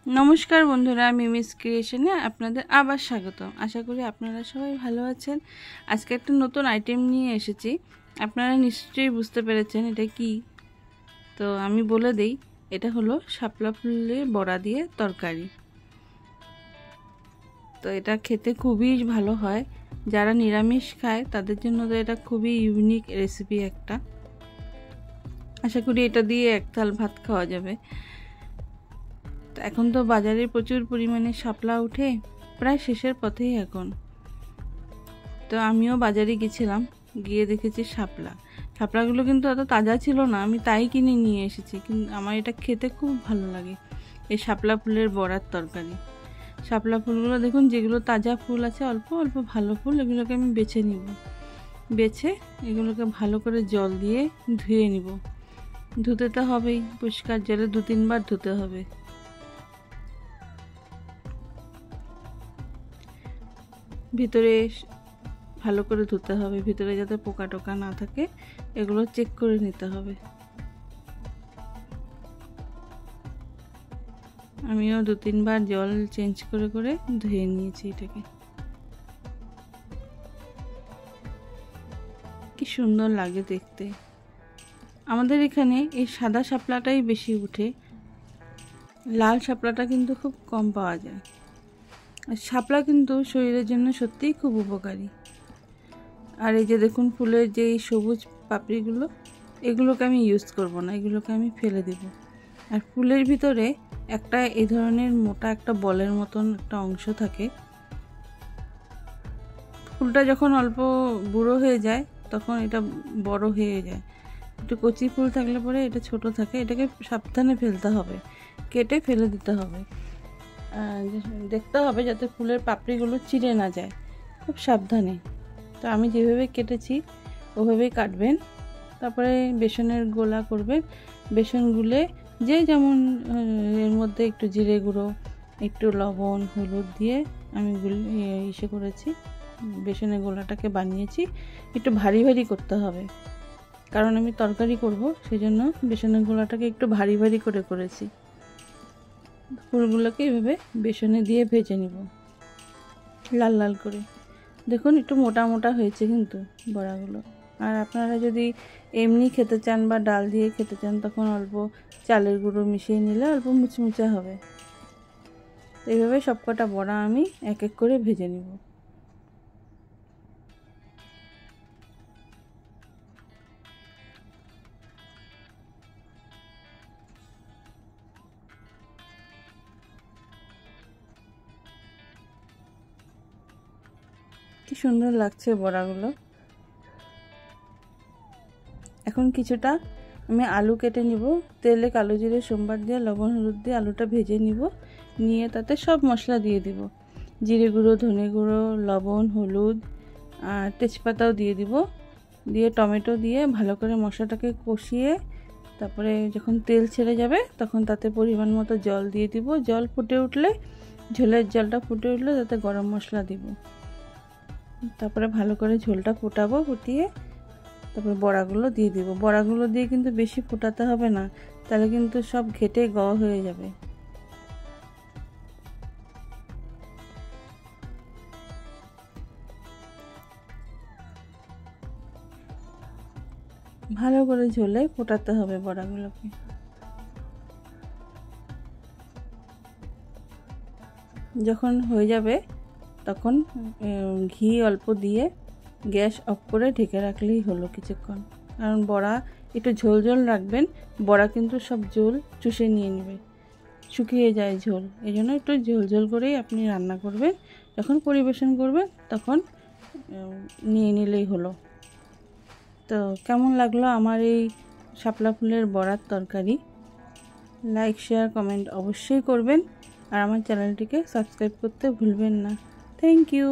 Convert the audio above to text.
নমস্কার বন্ধুরা, মিমিস ক্রিয়েশনে আপনাদের আবার স্বাগতম। আশা করি আপনারা সবাই ভালো আছেন। আজকে একটা নতুন আইটেম নিয়ে এসেছি। আপনারা নিশ্চয়ই বুঝতে পেরেছেন এটা কি। তো আমি বলে দেই, এটা হলো শাপলা ফুলের বড়া দিয়ে তরকারি। তো এটা খেতে খুবই ভালো হয়। যারা নিরামিষ খায় তাদের জন্য তো এটা খুবই ইউনিক রেসিপি একটা। আশা করি এটা দিয়ে এক থাল ভাত খাওয়া যাবে। এখন তো বাজারে প্রচুর পরিমাণে শাপলা উঠে, প্রায় শেষের পথেই এখন। তো আমিও বাজারে গেছিলাম, গিয়ে দেখেছি শাপলাগুলো কিন্তু অত তাজা ছিল না, আমি তাই কিনে নিয়ে এসেছি। কিন্তু আমার এটা খেতে খুব ভালো লাগে, এই শাপলা ফুলের বড়ার তরকারি। শাপলা ফুলগুলো দেখুন, যেগুলো তাজা ফুল আছে, অল্প অল্প ভালো ফুল, এগুলোকে আমি বেছে নিব। বেছে এগুলোকে ভালো করে জল দিয়ে ধুয়ে নিব। ধুতে তো হবেই, পরিষ্কার জলে 2-3 বার ধুতে হবে। ভিতরে ভালো করে ধুতে হবে, ভিতরে যাতে পোকা টোকা না থাকে এগুলো চেক করে নিতে হবে। আমিও 2-3 বার জল চেঞ্জ করে করে ধুয়ে নিয়েছি এটাকে। কি সুন্দর লাগে দেখতে। আমাদের এখানে এই সাদা শাপলাটাই বেশি উঠে, লাল শাপলাটা কিন্তু খুব কম পাওয়া যায়। আর শাপলা কিন্তু শরীরের জন্য সত্যিই খুব উপকারী। আর এই যে দেখুন, ফুলের যে সবুজ পাপড়িগুলো, এগুলোকে আমি ইউজ করব না, এগুলোকে আমি ফেলে দেব। আর ফুলের ভিতরে একটা এই ধরনের মোটা একটা বলের মতন একটা অংশ থাকে। ফুলটা যখন অল্প বুড়ো হয়ে যায় তখন এটা বড় হয়ে যায়। একটু কচি ফুল থাকলে পরে এটা ছোট থাকে, এটাকে সাবধানে ফেলতে হবে, কেটে ফেলে দিতে হবে। দেখতে হবে যাতে ফুলের পাপড়িগুলো চিড়ে না যায়, খুব সাবধানে। তো আমি যেভাবে কেটেছি ওভাবেই কাটবেন। তারপরে বেসনের গোলা করবেন। বেসন গুলে যে যেমন, এর মধ্যে একটু জিরে গুঁড়ো, একটু লবণ, হলুদ দিয়ে আমি ইসে করেছি, বেসনের গোলাটাকে বানিয়েছি। একটু ভারী ভারী করতে হবে, কারণ আমি তরকারি করব, সেজন্য বেসনের গোলাটাকে একটু ভারী ভারী করে করেছি। ফুলগুলোকে এভাবে বেসনে দিয়ে ভেজে নিব লাল লাল করে। দেখুন একটু মোটা মোটা হয়েছে কিন্তু বড়াগুলো। আর আপনারা যদি এমনি খেতে চান বা ডাল দিয়ে খেতে চান, তখন অল্প চালের গুঁড়ো মিশিয়ে নিলে অল্প মুচমুচে হবে। এইভাবে সবকটা বড়া আমি এক এক করে ভেজে নিব। কি সুন্দর লাগছে বড়াগুলো। এখন কিছুটা আমি আলু কেটে নিব। তেলে কালো জিরে সোমবার দিয়ে লবণ হলুদ দিয়ে আলুটা ভেজে নিব। নিয়ে তাতে সব মশলা দিয়ে দিব, জিরে গুঁড়ো, ধনে গুঁড়ো, লবণ, হলুদ আর তেজপাতাও দিয়ে দিব। দিয়ে টমেটো দিয়ে ভালো করে মশলাটাকে কষিয়ে, তারপরে যখন তেল ছেড়ে যাবে তখন তাতে পরিমাণ মতো জল দিয়ে দিব। জল ফুটে উঠলে, ঝোলের জলটা ফুটে উঠলে তাতে গরম মশলা দিব। তারপরে ভালো করে ঝোলটা ফুটাবো, ফুটিয়ে তারপরে বড়াগুলো দিয়ে দিব। বড়াগুলো দিয়ে কিন্তু বেশি ফোটাতে হবে না, তাহলে কিন্তু সব ঘেটে গ হয়ে যাবে। ভালো করে ঝোলে ফোটাতে হবে বড়াগুলোকে। যখন হয়ে যাবে তখন ঘি অল্প দিয়ে গ্যাস অফ করে ঢেকে রাখলেই হলো কিছুক্ষণ। কারণ বড়া একটু ঝোল ঝোল রাখবেন, বড়া কিন্তু সব ঝোল চুষে নিয়ে নেবে, শুকিয়ে যায় ঝোল। এই জন্য একটু ঝোল ঝোল করেই আপনি রান্না করবেন। যখন পরিবেশন করবেন তখন নিয়ে নিলেই হলো। তো কেমন লাগলো আমার এই শাপলা ফুলের বড়ার তরকারি? লাইক, শেয়ার, কমেন্ট অবশ্যই করবেন। আর আমার চ্যানেলটিকে সাবস্ক্রাইব করতে ভুলবেন না। Thank you.